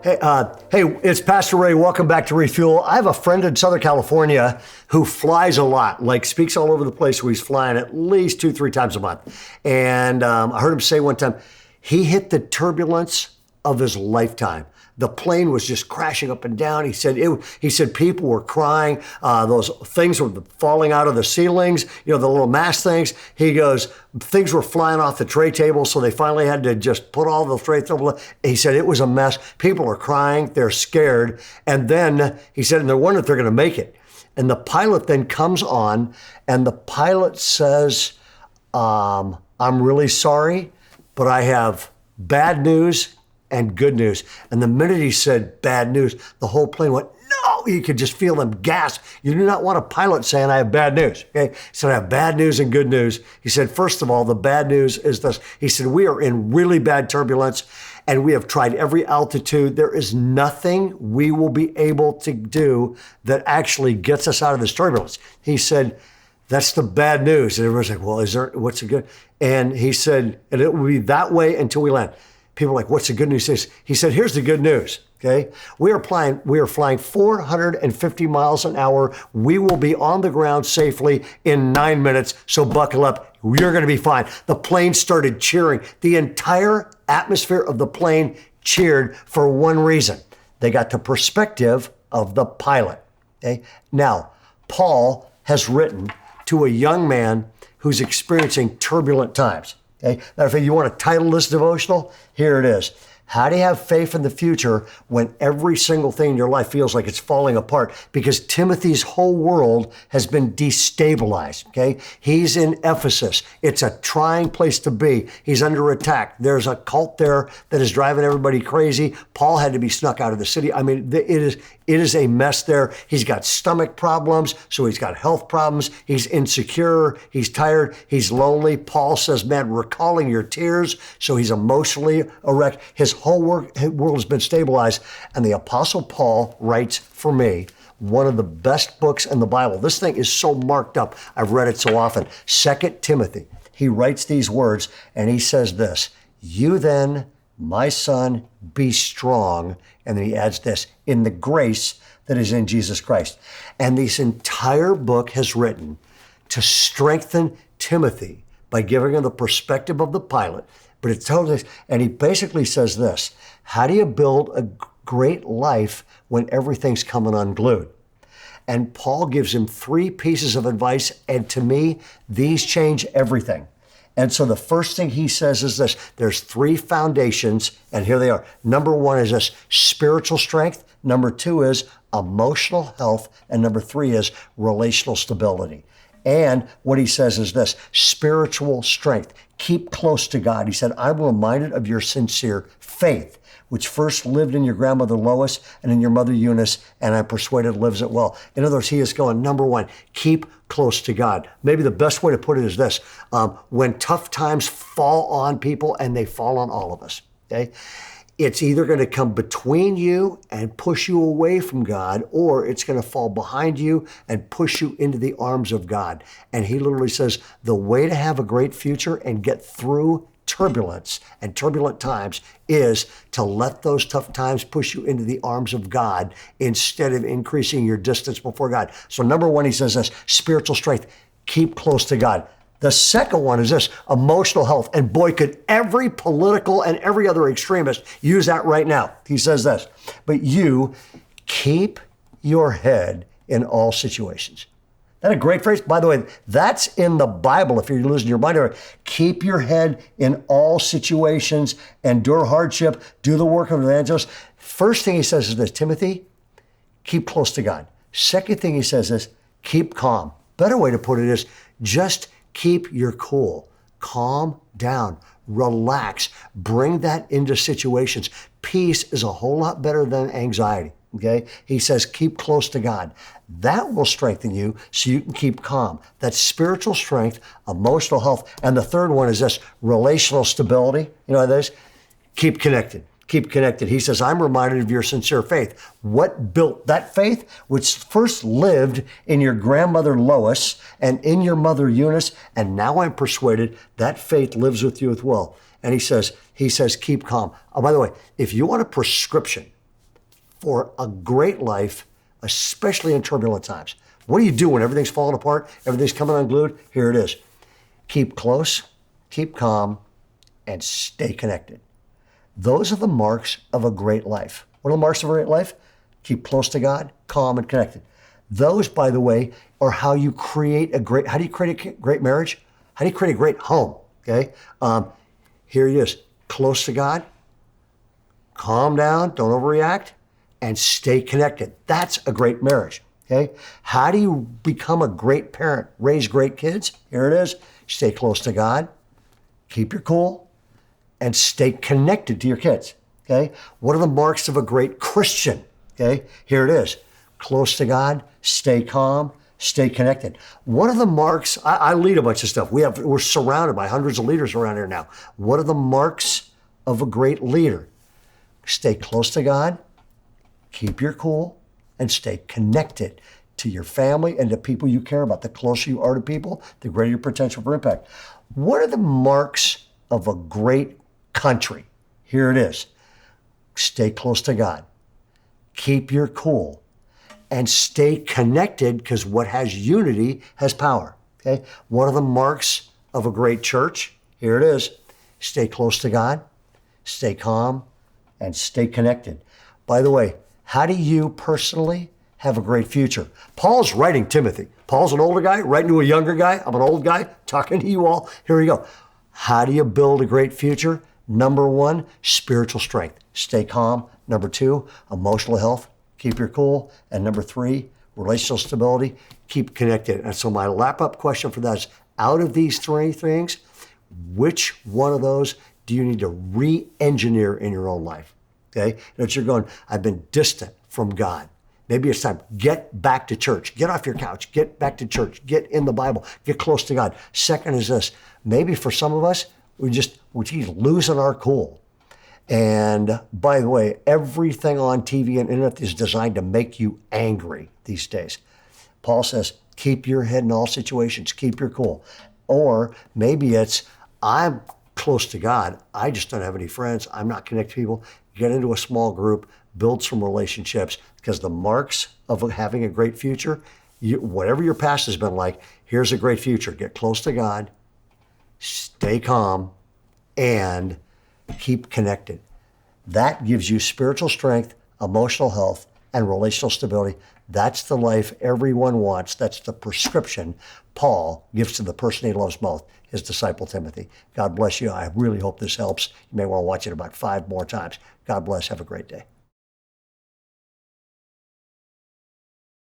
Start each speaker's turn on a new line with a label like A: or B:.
A: Hey, it's Pastor Ray. Welcome back to Refuel. I have a friend in Southern California who flies a lot, like speaks all over the place, where he's flying at least 2-3 times a month. And I heard him say one time, he hit the turbulence of his lifetime. The plane was just crashing up and down. He said people were crying. Those things were falling out of the ceilings, the little mast things. He goes, things were flying off the tray table, so they finally had to just put all the tray table. He said it was a mess. People are crying. They're scared. And then he said, and they're wondering if they're going to make it. And the pilot then comes on, and the pilot says, I'm really sorry, but I have bad news and good news. And the minute he said bad news, the whole plane went, no! You could just feel them gasp. You do not want a pilot saying, I have bad news. Okay? He said, I have bad news and good news. He said, first of all, the bad news is this. He said, we are in really bad turbulence, and we have tried every altitude. There is nothing we will be able to do that actually gets us out of this turbulence. He said, that's the bad news. And everyone's like, well, what's the good? And he said, and it will be that way until we land. People are like, what's the good news? He said, here's the good news, okay? We are flying 450 miles an hour. We will be on the ground safely in 9 minutes, so buckle up. You're gonna be fine. The plane started cheering. The entire atmosphere of the plane cheered for one reason. They got the perspective of the pilot, okay? Now, Paul has written to a young man who's experiencing turbulent times. Okay. Matter of fact, you want to title this devotional? Here it is. How do you have faith in the future when every single thing in your life feels like it's falling apart? Because Timothy's whole world has been destabilized, okay? He's in Ephesus. It's a trying place to be. He's under attack. There's a cult there that is driving everybody crazy. Paul had to be snuck out of the city. I mean, it is a mess there. He's got stomach problems, so he's got health problems. He's insecure. He's tired. He's lonely. Paul says, man, recalling your tears. So he's emotionally wrecked. His whole world has been stabilized. And the Apostle Paul writes, for me, one of the best books in the Bible. This thing is so marked up. I've read it so often. 2 Timothy. He writes these words, and he says this, you then, my son, be strong. And then he adds this, in the grace that is in Jesus Christ. And this entire book has written to strengthen Timothy by giving him the perspective of the pilot. But it tells us, and he basically says this, how do you build a great life when everything's coming unglued? And Paul gives him 3 pieces of advice, and to me, these change everything. And so the first thing he says is this, there's 3 foundations, and here they are. Number 1 is this, spiritual strength. Number 2 is emotional health. And number 3 is relational stability. And what he says is this, spiritual strength. Keep close to God. He said, I'm reminded of your sincere faith, which first lived in your grandmother Lois and in your mother Eunice, and I'm persuaded lives it well. In other words, he is going, number 1, keep close to God. Maybe the best way to put it is this, when tough times fall on people, and they fall on all of us, okay? It's either going to come between you and push you away from God, or it's going to fall behind you and push you into the arms of God. And he literally says, the way to have a great future and get through turbulence and turbulent times is to let those tough times push you into the arms of God instead of increasing your distance before God. So number 1, he says this, spiritual strength, keep close to God. The second one is this, emotional health. And boy, could every political and every other extremist use that right now. He says this, but you keep your head in all situations. Isn't that a great phrase? By the way, that's in the Bible. If you're losing your mind, keep your head in all situations, endure hardship, do the work of an evangelist. First thing he says is this, Timothy, keep close to God. Second thing he says is keep calm. Better way to put it is just keep your cool, calm down, relax, bring that into situations. Peace is a whole lot better than anxiety, okay? He says, keep close to God. That will strengthen you so you can keep calm. That's spiritual strength, emotional health. And the third one is this, relational stability. You know what that is? Keep connected. Keep connected. He says, I'm reminded of your sincere faith. What built that faith? Which first lived in your grandmother Lois and in your mother Eunice, and now I'm persuaded that faith lives with you as well. And he says, keep calm. Oh, by the way, if you want a prescription for a great life, especially in turbulent times. What do you do when everything's falling apart, everything's coming unglued? Here it is. Keep close, keep calm, and stay connected. Those are the marks of a great life. What are the marks of a great life? Keep close to God, calm, and connected. Those, by the way, are how you create how do you create a great marriage? How do you create a great home? Okay. Here it is. Close to God, calm down, don't overreact, and stay connected. That's a great marriage. Okay. How do you become a great parent, raise great kids? Here it is. Stay close to God, keep your cool, and stay connected to your kids. Okay. What are the marks of a great Christian? Okay. Here it is. Close to God, stay calm, stay connected. What are the marks? I lead a bunch of stuff. We're surrounded by hundreds of leaders around here now. What are the marks of a great leader? Stay close to God, keep your cool, and stay connected to your family and to people you care about. The closer you are to people, the greater your potential for impact. What are the marks of a great country? Here it is. Stay close to God, keep your cool, and stay connected, because what has unity has power. Okay. What are the marks of a great church? Here it is. Stay close to God, stay calm, and stay connected. By the way, how do you personally have a great future? Paul's writing Timothy. Paul's an older guy writing to a younger guy. I'm an old guy talking to you all. Here we go. How do you build a great future? Number one, spiritual strength. Stay calm. Number two, emotional health. Keep your cool. And number three, relational stability. Keep connected. And so my wrap-up question for that is, out of these three things, which one of those do you need to re-engineer in your own life? Okay? That you're going, I've been distant from God. Maybe it's time. Get back to church. Get off your couch. Get back to church. Get in the Bible. Get close to God. Second is this. Maybe for some of us, we're losing our cool. And by the way, everything on TV and internet is designed to make you angry these days. Paul says, keep your head in all situations. Keep your cool. Or maybe it's, I'm close to God. I just don't have any friends. I'm not connected to people. Get into a small group, build some relationships, because the marks of having a great future, whatever your past has been like, here's a great future. Get close to God, stay calm, and keep connected. That gives you spiritual strength, emotional health, and relational stability. That's the life everyone wants. That's the prescription Paul gives to the person he loves most, his disciple Timothy. God bless you. I really hope this helps. You may want to watch it about 5 more times. God bless. Have a great day.